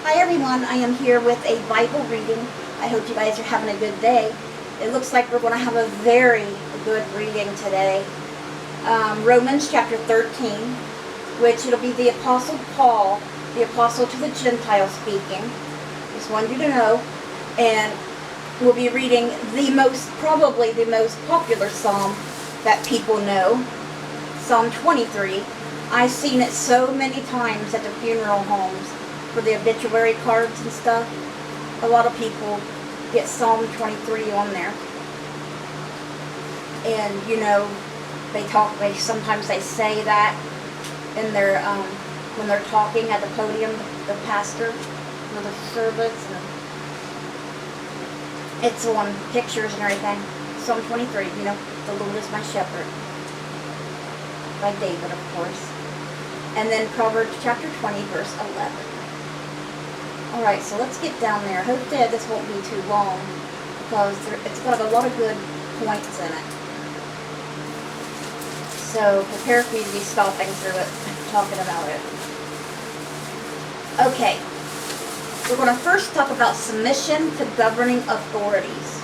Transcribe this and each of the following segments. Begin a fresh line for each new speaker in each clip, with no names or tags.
Hi everyone, I am here with a Bible reading. I hope you guys are having a good day. It looks like we're going to have a very good reading today. Romans chapter 13, which it'll be the Apostle Paul, the Apostle to the Gentiles speaking. Just wanted you to know. And we'll be reading probably the most popular psalm that people know, Psalm 23. I've seen it so many times at the funeral homes for the obituary cards and stuff. A lot of people get Psalm 23 on there. And, sometimes they say that in their, when they're talking at the podium, the pastor, for the service. And it's on pictures and everything. Psalm 23, the Lord is my shepherd. By David, of course. And then Proverbs chapter 20, verse 11. Alright, so let's get down there. Hopefully this won't be too long, because it's got a lot of good points in it. So prepare for me to be stopping through it, talking about it. Okay, we're going to first talk about submission to governing authorities.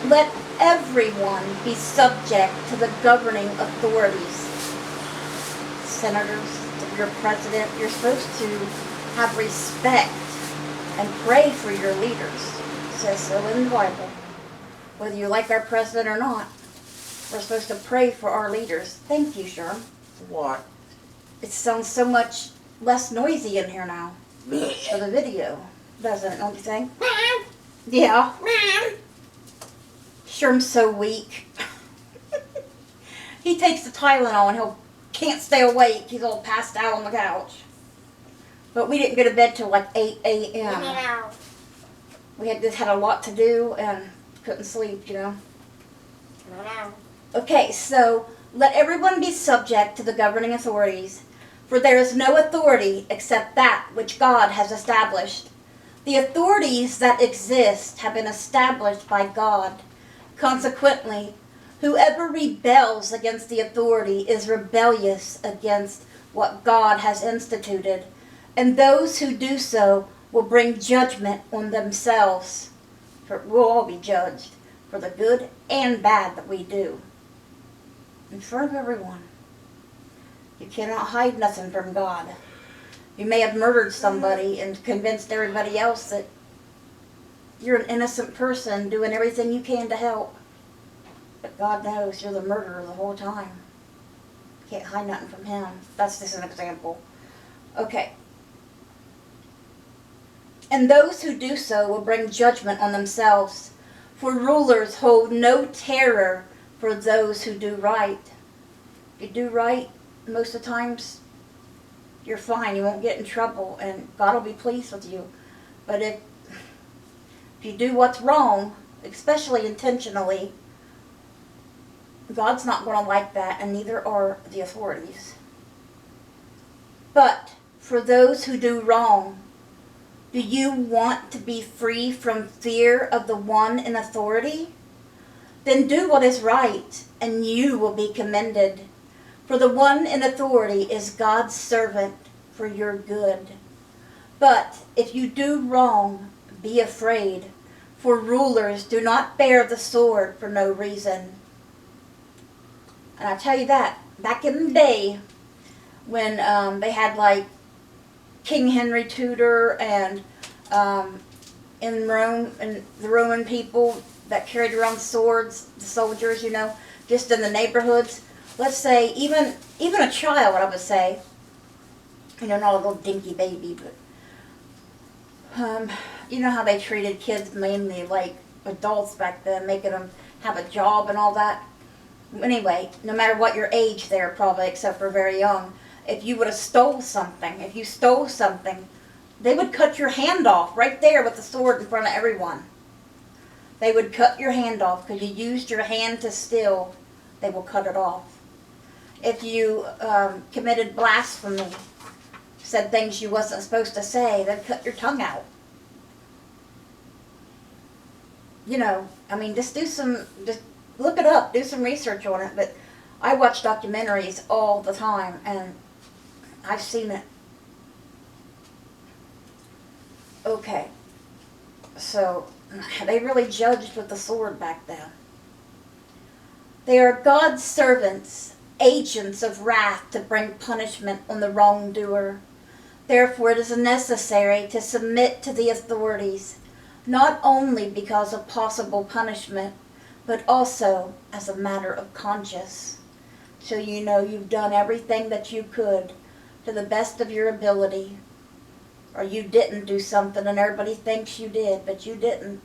Let everyone be subject to the governing authorities. Senators, if you're president, you're supposed to have respect and pray for your leaders. It says so in the Bible. Whether you like our president or not, we're supposed to pray for our leaders. Thank you, Sherm.
What?
It sounds so much less noisy in here now for the video, doesn't it? Don't you think? Yeah. Sherm's so weak. He takes the Tylenol and he can't stay awake. He's all passed out on the couch. But we didn't go to bed till like 8 a.m. We had a lot to do and couldn't sleep, Okay, so let everyone be subject to the governing authorities, for there is no authority except that which God has established. The authorities that exist have been established by God. Consequently, whoever rebels against the authority is rebellious against what God has instituted, and those who do so will bring judgment on themselves. For we'll all be judged for the good and bad that we do. In front of everyone. You cannot hide nothing from God. You may have murdered somebody and convinced everybody else that you're an innocent person doing everything you can to help. But God knows you're the murderer the whole time. You can't hide nothing from Him. That's just an example. Okay. And those who do so will bring judgment on themselves. For rulers hold no terror for those who do right. If you do right, most of the times, you're fine. You won't get in trouble, and God will be pleased with you. But if you do what's wrong, especially intentionally, God's not going to like that, and neither are the authorities. But for those who do wrong, do you want to be free from fear of the one in authority? Then do what is right, and you will be commended. For the one in authority is God's servant for your good. But if you do wrong, be afraid, for rulers do not bear the sword for no reason. And I tell you that, back in the day, when they had like King Henry Tudor and in Rome, and the Roman people that carried around swords, the soldiers, just in the neighborhoods. Let's say even a child, I would say, not a little dinky baby, but you know how they treated kids mainly like adults back then, making them have a job and all that. Anyway, no matter what your age there, probably, except for very young, if you would have stole something, they would cut your hand off right there with the sword in front of everyone. They would cut your hand off because you used your hand to steal. They will cut it off. If you committed blasphemy, said things you wasn't supposed to say, they'd cut your tongue out. Just look it up, do some research on it. But I watch documentaries all the time, and I've seen it. Okay, so they really judged with the sword back then. They are God's servants, agents of wrath to bring punishment on the wrongdoer. Therefore, it is necessary to submit to the authorities, not only because of possible punishment, but also as a matter of conscience. So you know you've done everything that you could to the best of your ability, or you didn't do something and everybody thinks you did, but you didn't.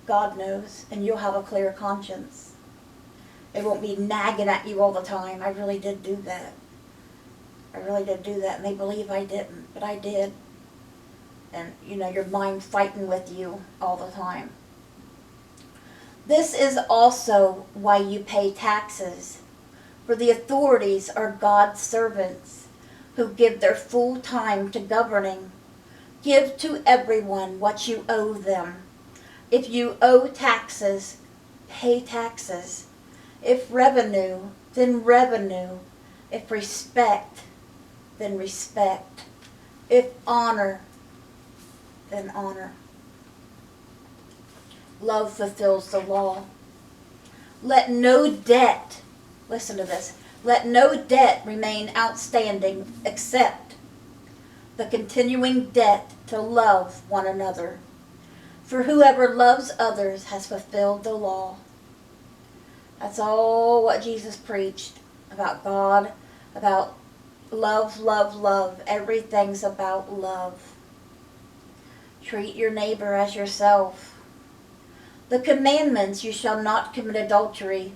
God knows, and you'll have a clear conscience. It won't be nagging at you all the time. I really did do that. I really did do that, and they believe I didn't, but I did. And, you know, your mind fighting with you all the time. This is also why you pay taxes, for the authorities are God's servants who give their full time to governing. Give to everyone what you owe them. If you owe taxes, pay taxes. If revenue, then revenue. If respect, then respect. If honor, then honor. Love fulfills the law. Let no debt, listen to this, let no debt remain outstanding except the continuing debt to love one another. For whoever loves others has fulfilled the law. That's all what Jesus preached about God, about love, love, love. Everything's about love. Treat your neighbor as yourself. The commandments: you shall not commit adultery,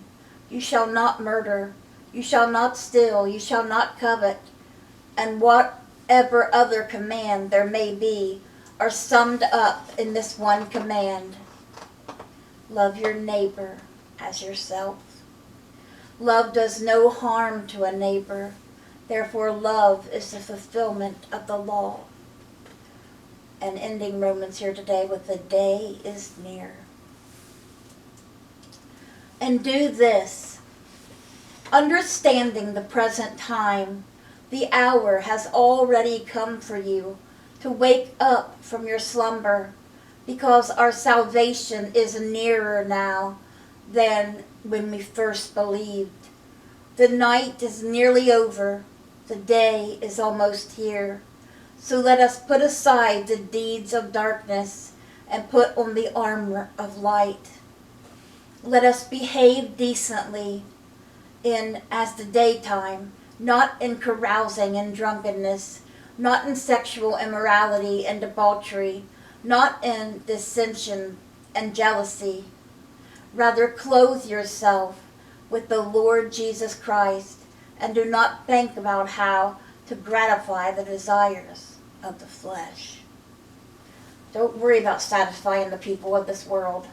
you shall not murder, you shall not steal, you shall not covet, and whatever other command there may be, are summed up in this one command: love your neighbor as yourself. Love does no harm to a neighbor, therefore love is the fulfillment of the law. And ending Romans here today with the day is near. And do this, understanding the present time, the hour has already come for you to wake up from your slumber, because our salvation is nearer now than when we first believed. The night is nearly over, the day is almost here. So let us put aside the deeds of darkness and put on the armor of light. Let us behave decently as the daytime, not in carousing and drunkenness, not in sexual immorality and debauchery, not in dissension and jealousy. Rather clothe yourself with the Lord Jesus Christ, and do not think about how to gratify the desires of the flesh. Don't worry about satisfying the people of this world.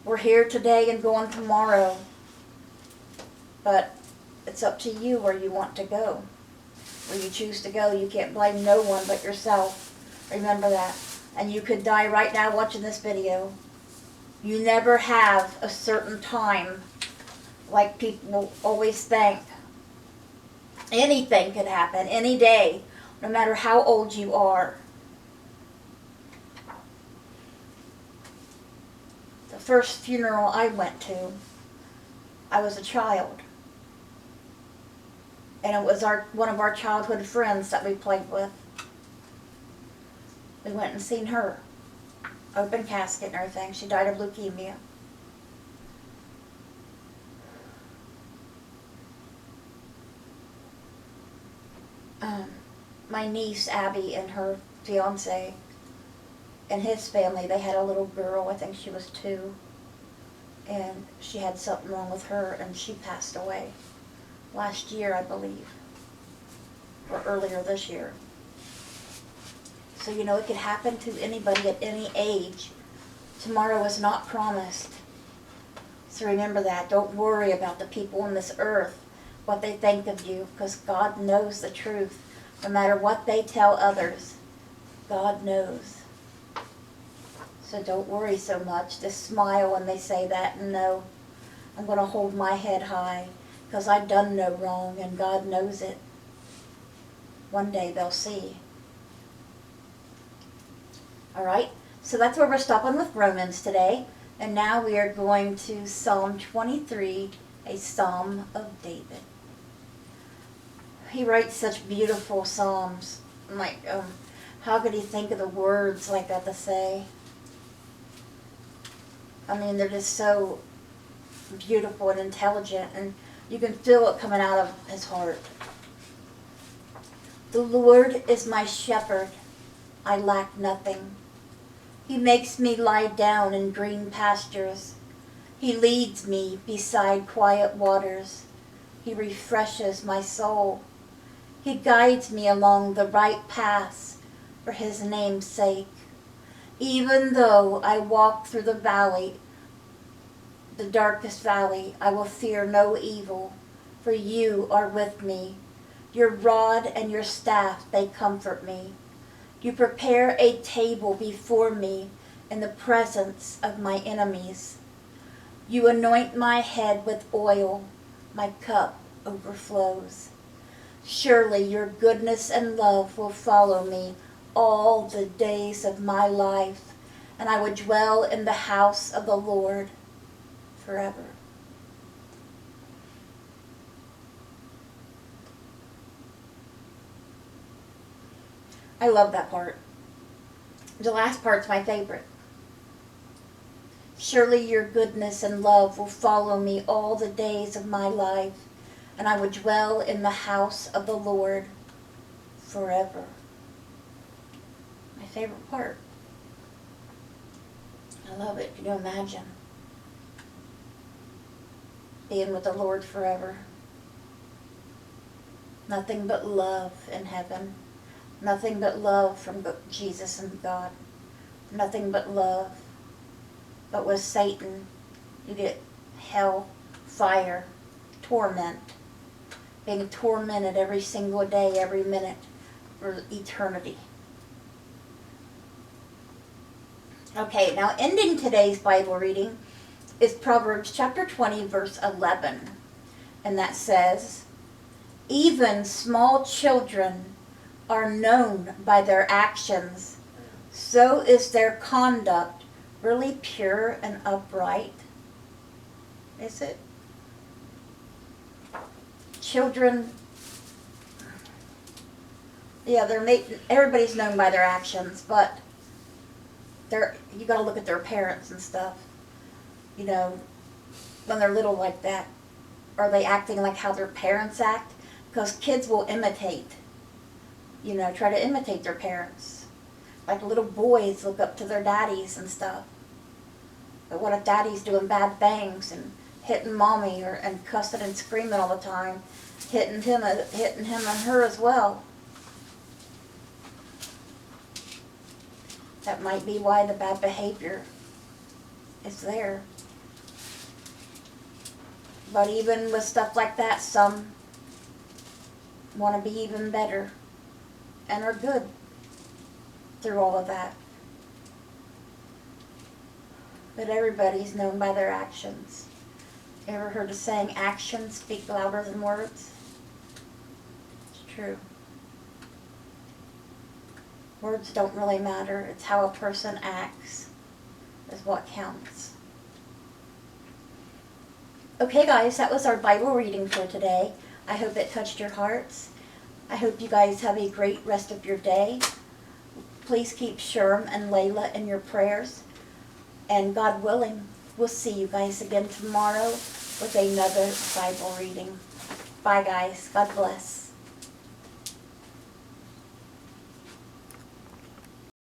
We're here today and going tomorrow, but it's up to you where you want to go. Where you choose to go, you can't blame no one but yourself. Remember that. And you could die right now watching this video. You never have a certain time like people always think. Anything could happen any day, no matter how old you are. The first funeral I went to, I was a child. And it was one of our childhood friends that we played with. We went and seen her. Open casket and everything. She died of leukemia. My niece Abby and her fiance and his family, they had a little girl, I think she was 2, and she had something wrong with her and she passed away last year, I believe, or earlier this year. So you know, it could happen to anybody at any age. Tomorrow is not promised. So remember that. Don't worry about the people on this earth, what they think of you, because God knows the truth. No matter what they tell others, God knows. So don't worry so much. Just smile when they say that and know I'm going to hold my head high, because I've done no wrong and God knows it. One day they'll see. All right, so that's where we're stopping with Romans today. And now we are going to Psalm 23, a Psalm of David. He writes such beautiful psalms. Like, how could he think of the words like that to say? I mean, they're just so beautiful and intelligent, and you can feel it coming out of his heart. The Lord is my shepherd, I lack nothing. He makes me lie down in green pastures. He leads me beside quiet waters. He refreshes my soul. He guides me along the right paths for his name's sake. Even though I walk through the valley, the darkest valley, I will fear no evil, for you are with me. Your rod and your staff, they comfort me. You prepare a table before me in the presence of my enemies. You anoint my head with oil, my cup overflows. Surely your goodness and love will follow me all the days of my life, and I will dwell in the house of the Lord forever. I love that part. The last part's my favorite. Surely your goodness and love will follow me all the days of my life, and I will dwell in the house of the Lord forever. My favorite part. I love it. Can you imagine being with the Lord forever? Nothing but love in heaven. Nothing but love from Jesus and God. Nothing but love. But with Satan, you get hell, fire, torment. Being tormented every single day, every minute, for eternity. Okay, now ending today's Bible reading is Proverbs chapter 20, verse 11. And that says, even small children are known by their actions, so is their conduct really pure and upright? Is it? Children, yeah, everybody's known by their actions, but you got to look at their parents and stuff. You know, when they're little like that, are they acting like how their parents act? Because kids will imitate. You know, try to imitate their parents. Like little boys look up to their daddies and stuff. But what if daddy's doing bad things and hitting mommy and cussing and screaming all the time, hitting him and her as well? That might be why the bad behavior is there. But even with stuff like that, some want to be even better and are good through all of that. But everybody's known by their actions. Ever heard the saying, actions speak louder than words? It's true. Words don't really matter. It's how a person acts is what counts. Okay, guys, that was our Bible reading for today. I hope it touched your hearts. I hope you guys have a great rest of your day. Please keep Sherm and Layla in your prayers. And God willing, we'll see you guys again tomorrow with another Bible reading. Bye, guys. God bless.